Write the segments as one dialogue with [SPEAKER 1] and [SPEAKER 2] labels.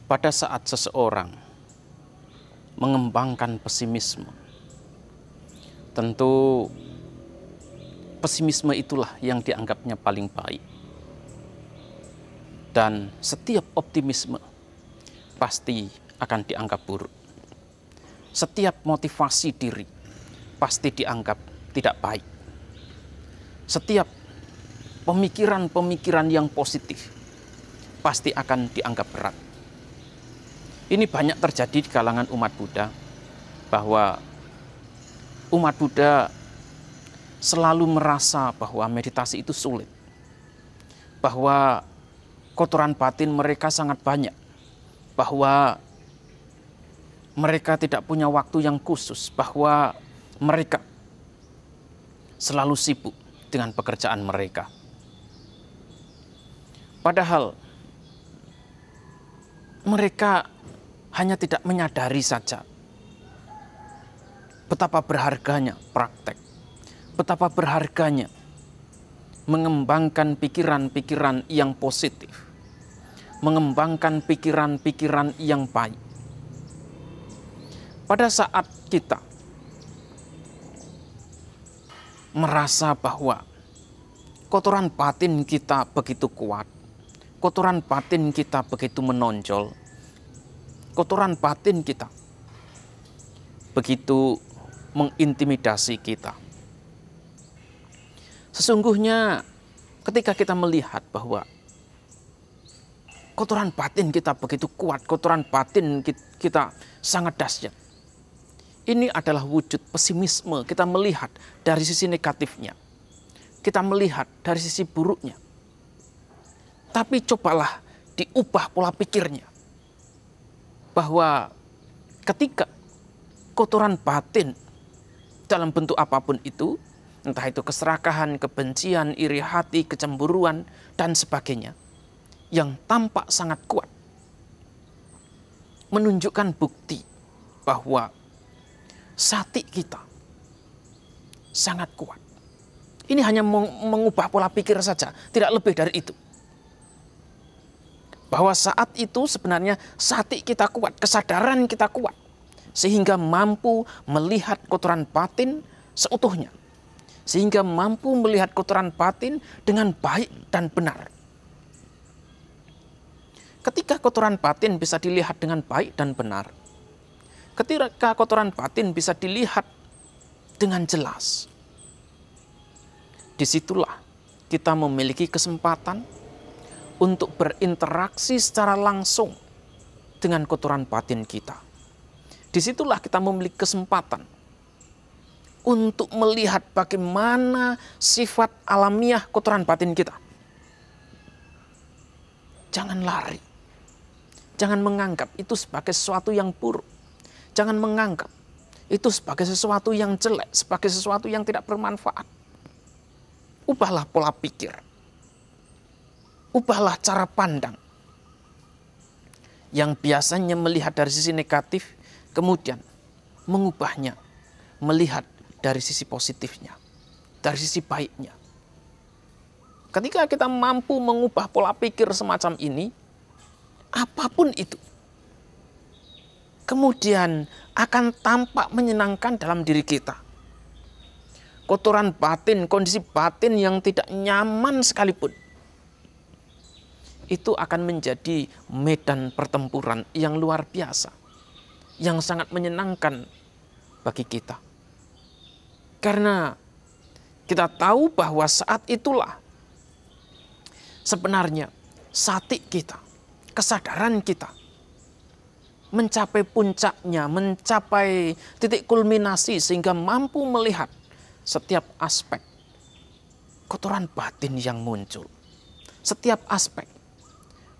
[SPEAKER 1] pada saat seseorang mengembangkan pesimisme, tentu pesimisme itulah yang dianggapnya paling baik. Dan setiap optimisme pasti akan dianggap buruk. Setiap motivasi diri pasti dianggap tidak baik. Setiap pemikiran-pemikiran yang positif pasti akan dianggap berat. Ini banyak terjadi di kalangan umat Buddha, bahwa umat Buddha selalu merasa bahwa meditasi itu sulit, bahwa kotoran batin mereka sangat banyak, bahwa mereka tidak punya waktu yang khusus, bahwa mereka selalu sibuk dengan pekerjaan mereka. Padahal mereka hanya tidak menyadari saja betapa berharganya praktek, betapa berharganya mengembangkan pikiran-pikiran yang positif, mengembangkan pikiran-pikiran yang baik. Pada saat kita merasa bahwa kotoran batin kita begitu kuat, kotoran batin kita begitu menonjol, kotoran batin kita begitu mengintimidasi kita. Sesungguhnya ketika kita melihat bahwa kotoran batin kita begitu kuat, kotoran batin kita sangat dahsyat, ini adalah wujud pesimisme. Kita melihat dari sisi negatifnya, kita melihat dari sisi buruknya. Tapi cobalah diubah pola pikirnya, bahwa ketika kotoran batin dalam bentuk apapun itu, entah itu keserakahan, kebencian, iri hati, kecemburuan, dan sebagainya, yang tampak sangat kuat, menunjukkan bukti bahwa sati kita sangat kuat. Ini hanya mengubah pola pikir saja, tidak lebih dari itu. Bahwa saat itu sebenarnya sati kita kuat, kesadaran kita kuat, sehingga mampu melihat kotoran batin seutuhnya, sehingga mampu melihat kotoran batin dengan baik dan benar. Ketika kotoran batin bisa dilihat dengan baik dan benar, ketika kotoran batin bisa dilihat dengan jelas, disitulah kita memiliki kesempatan untuk berinteraksi secara langsung dengan kotoran batin kita. Disitulah kita memiliki kesempatan untuk melihat bagaimana sifat alamiah kotoran batin kita. Jangan lari. Jangan menganggap itu sebagai sesuatu yang buruk. Jangan menganggap itu sebagai sesuatu yang jelek, sebagai sesuatu yang tidak bermanfaat. Ubahlah pola pikir. Ubahlah cara pandang. Yang biasanya melihat dari sisi negatif, kemudian mengubahnya, melihat dari sisi positifnya, dari sisi baiknya. Ketika kita mampu mengubah pola pikir semacam ini, apapun itu, kemudian akan tampak menyenangkan dalam diri kita. Kotoran batin, kondisi batin yang tidak nyaman sekalipun, itu akan menjadi medan pertempuran yang luar biasa, yang sangat menyenangkan bagi kita. Karena kita tahu bahwa saat itulah sebenarnya sati kita, kesadaran kita mencapai puncaknya, mencapai titik kulminasi sehingga mampu melihat setiap aspek kotoran batin yang muncul, setiap aspek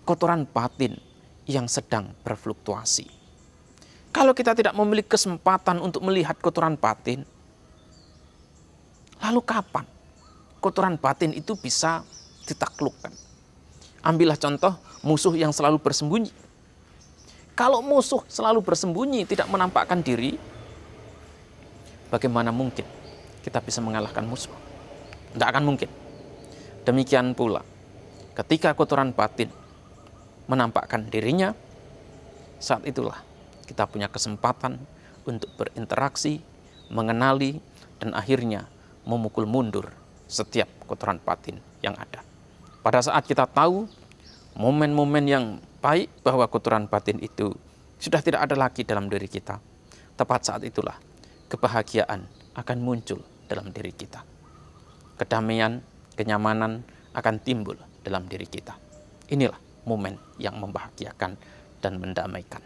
[SPEAKER 1] kotoran batin yang sedang berfluktuasi. Kalau kita tidak memiliki kesempatan untuk melihat kotoran batin, lalu kapan kotoran batin itu bisa ditaklukkan? Ambillah contoh musuh yang selalu bersembunyi. Kalau musuh selalu bersembunyi, tidak menampakkan diri, bagaimana mungkin kita bisa mengalahkan musuh? Tidak akan mungkin. Demikian pula, ketika kotoran batin menampakkan dirinya, saat itulah kita punya kesempatan untuk berinteraksi, mengenali, dan akhirnya memukul mundur setiap kotoran batin yang ada. Pada saat kita tahu momen-momen yang baik bahwa kotoran batin itu sudah tidak ada lagi dalam diri kita, tepat saat itulah kebahagiaan akan muncul dalam diri kita. Kedamaian, kenyamanan akan timbul dalam diri kita. Inilah momen yang membahagiakan dan mendamaikan.